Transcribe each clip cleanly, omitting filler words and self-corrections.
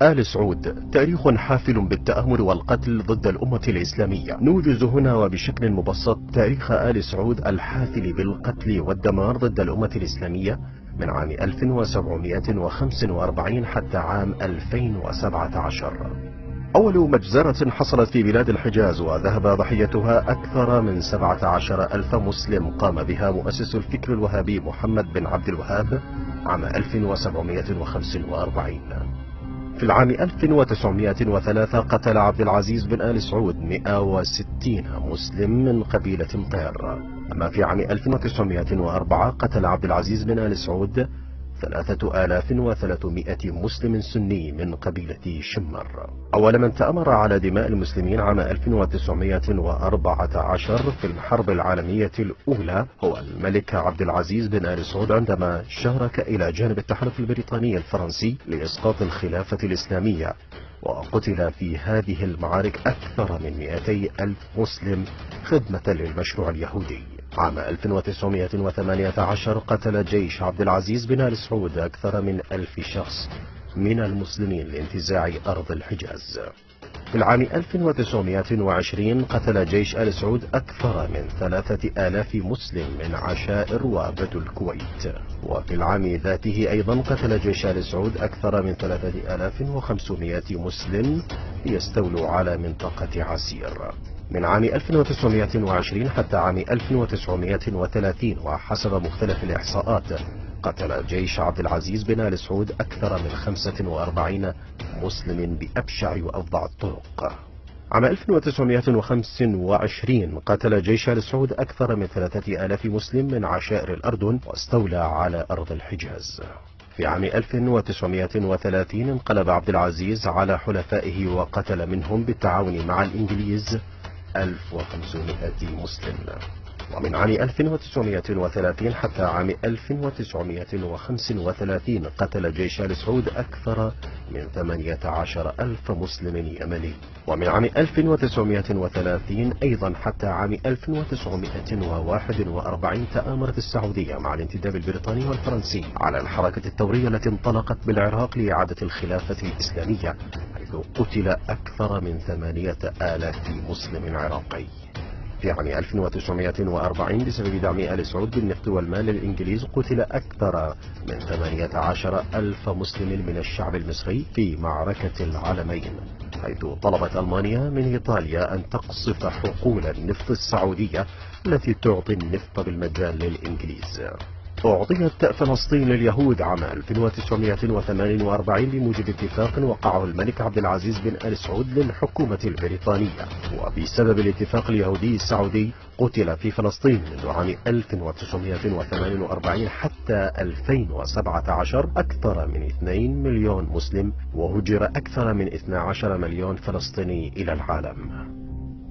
آل سعود تاريخ حافل بالتآمر والقتل ضد الأمة الإسلامية. نوجز هنا وبشكل مبسط تاريخ آل سعود الحافل بالقتل والدمار ضد الأمة الإسلامية من عام 1745 حتى عام 2017. أول مجزرة حصلت في بلاد الحجاز وذهب ضحيتها أكثر من 17,000 مسلم قام بها مؤسس الفكر الوهابي محمد بن عبد الوهاب عام 1745. في العام 1903 قتل عبد العزيز بن آل سعود 160 مسلم من قبيلة مطير. أما في عام 1904 قتل عبد العزيز بن آل سعود 3,300 مسلم سني من قبيلة شمر. أول من تأمر على دماء المسلمين عام 1914 في الحرب العالمية الأولى هو الملك عبد العزيز بن آل سعود، عندما شارك إلى جانب التحالف البريطاني الفرنسي لإسقاط الخلافة الإسلامية، وقتل في هذه المعارك أكثر من 200,000 مسلم خدمة للمشروع اليهودي. عام 1918 قتل جيش عبد العزيز بن آل سعود أكثر من 1000 شخص من المسلمين لانتزاع أرض الحجاز. في العام 1920 قتل جيش آل سعود أكثر من 3000 مسلم من عشائر وبدو الكويت. وفي العام ذاته أيضا قتل جيش آل سعود أكثر من 3500 مسلم ليستولوا على منطقة عسير. من عام 1920 حتى عام 1930 وحسب مختلف الإحصاءات قتل جيش عبد العزيز بن آل سعود أكثر من 45 مسلم بأبشع وأفظع الطرق. عام 1925 قتل جيش آل سعود أكثر من 3000 مسلم من عشائر الأردن واستولى على أرض الحجاز. في عام 1930 انقلب عبد العزيز على حلفائه وقتل منهم بالتعاون مع الإنجليز 1500 مسلم. ومن عام 1930 حتى عام 1935 قتل جيش آل سعود أكثر من 18,000 مسلم يمني. ومن عام 1930 أيضا حتى عام 1941 تآمرت السعودية مع الانتداب البريطاني والفرنسي على الحركة الثورية التي انطلقت بالعراق لإعادة الخلافة الإسلامية، حيث قتل أكثر من 8,000 مسلم عراقي. في عام 1940 بسبب دعم آل سعود بالنفط والمال للإنجليز قتل أكثر من 18,000 مسلم من الشعب المصري في معركة العلمين، حيث طلبت ألمانيا من إيطاليا أن تقصف حقول النفط السعودية التي تعطي النفط بالمجان للإنجليز. أعطيت فلسطين لليهود عام 1948 بموجب اتفاق وقعه الملك عبد العزيز بن آل سعود للحكومة البريطانية. وبسبب الاتفاق اليهودي السعودي قتل في فلسطين منذ عام 1948 حتى 2017 أكثر من 2 مليون مسلم، وهجر أكثر من 12 مليون فلسطيني إلى العالم.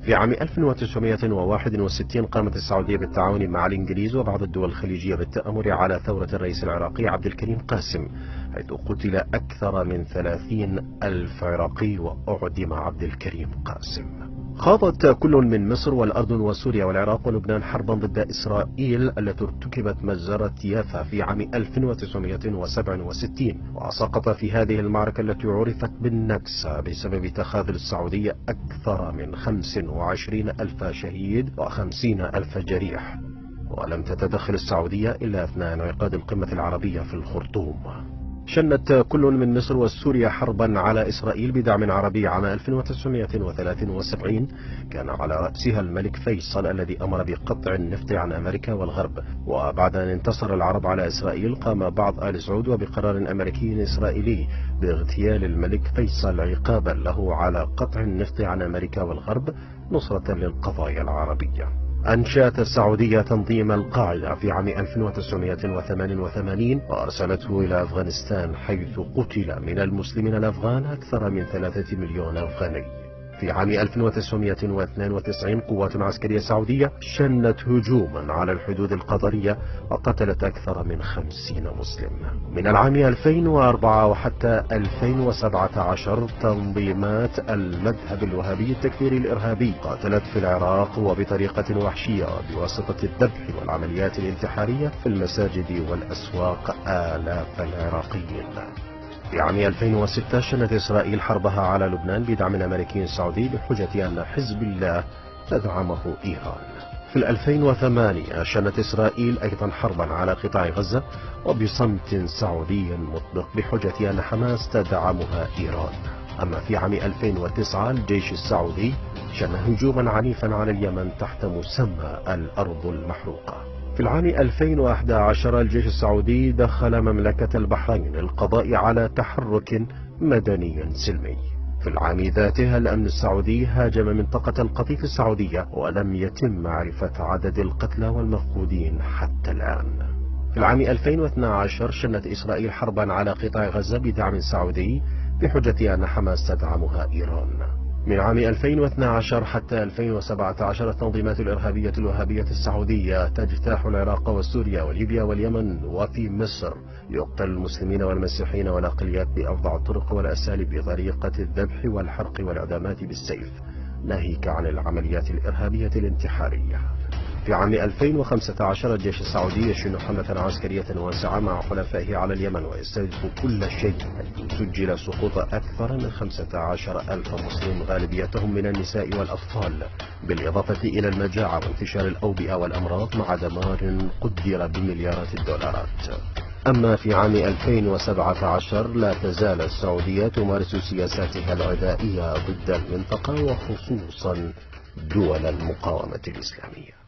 في عام 1961 قامت السعودية بالتعاون مع الإنجليز وبعض الدول الخليجية بالتآمر على ثورة الرئيس العراقي عبد الكريم قاسم، حيث قتل أكثر من 30,000 عراقي وأعدم عبد الكريم قاسم. خاضت كل من مصر والأردن وسوريا والعراق ولبنان حربا ضد إسرائيل التي ارتكبت مجزرة يافا في عام 1967، وسقط في هذه المعركة التي عرفت بالنكسة بسبب تخاذل السعودية أكثر من 25,000 شهيد و50,000 جريح، ولم تتدخل السعودية إلا أثناء انعقاد القمة العربية في الخرطوم. شنت كل من مصر وسوريا حربا على إسرائيل بدعم عربي عام 1973 كان على رأسها الملك فيصل الذي أمر بقطع النفط عن أمريكا والغرب. وبعد أن انتصر العرب على إسرائيل قام بعض آل سعود وبقرار أمريكي إسرائيلي باغتيال الملك فيصل عقابا له على قطع النفط عن أمريكا والغرب نصرة للقضايا العربية. أنشأت السعودية تنظيم القاعدة في عام 1988 وأرسلته إلى أفغانستان، حيث قتل من المسلمين الأفغان أكثر من 3 مليون أفغاني. في عام 1992 قوات عسكرية سعودية شنت هجوما على الحدود القطرية وقتلت أكثر من 50 مسلم. من العام 2004 وحتى 2017 تنظيمات المذهب الوهابي التكفيري الإرهابي قاتلت في العراق وبطريقة وحشية بواسطة الذبح والعمليات الانتحارية في المساجد والأسواق آلاف العراقيين. في عام 2006 شنت إسرائيل حربها على لبنان بدعم أمريكي سعودي بحجة أن حزب الله تدعمه إيران. في 2008 شنت إسرائيل أيضا حربا على قطاع غزة وبصمت سعودي مطبق بحجة أن حماس تدعمها إيران. أما في عام 2009 الجيش السعودي شن هجوما عنيفا على اليمن تحت مسمى الأرض المحروقة. في العام 2011 الجيش السعودي دخل مملكة البحرين للقضاء على تحرك مدني سلمي. في العام ذاته الأمن السعودي هاجم منطقة القطيف السعودية ولم يتم معرفة عدد القتلى والمفقودين حتى الآن. في العام 2012 شنت إسرائيل حربا على قطاع غزة بدعم سعودي بحجة أن حماس تدعمها إيران. من عام 2012 حتى 2017 التنظيمات الإرهابية الوهابية السعودية تجتاح العراق وسوريا وليبيا واليمن وفي مصر يقتل المسلمين والمسيحيين والأقليات بأفظع الطرق والأساليب بطريقة الذبح والحرق والإعدامات بالسيف، ناهيك عن العمليات الإرهابية الانتحارية. في عام 2015 الجيش السعودي يشن حملة عسكرية واسعة مع حلفائه على اليمن ويستهدف كل شيء، حيث سجل سقوط أكثر من 15,000 مسلم غالبيتهم من النساء والأطفال، بالإضافة إلى المجاعة وانتشار الأوبئة والأمراض مع دمار قدر بمليارات الدولارات. أما في عام 2017 لا تزال السعودية تمارس سياساتها العدائية ضد المنطقة وخصوصا دول المقاومة الإسلامية.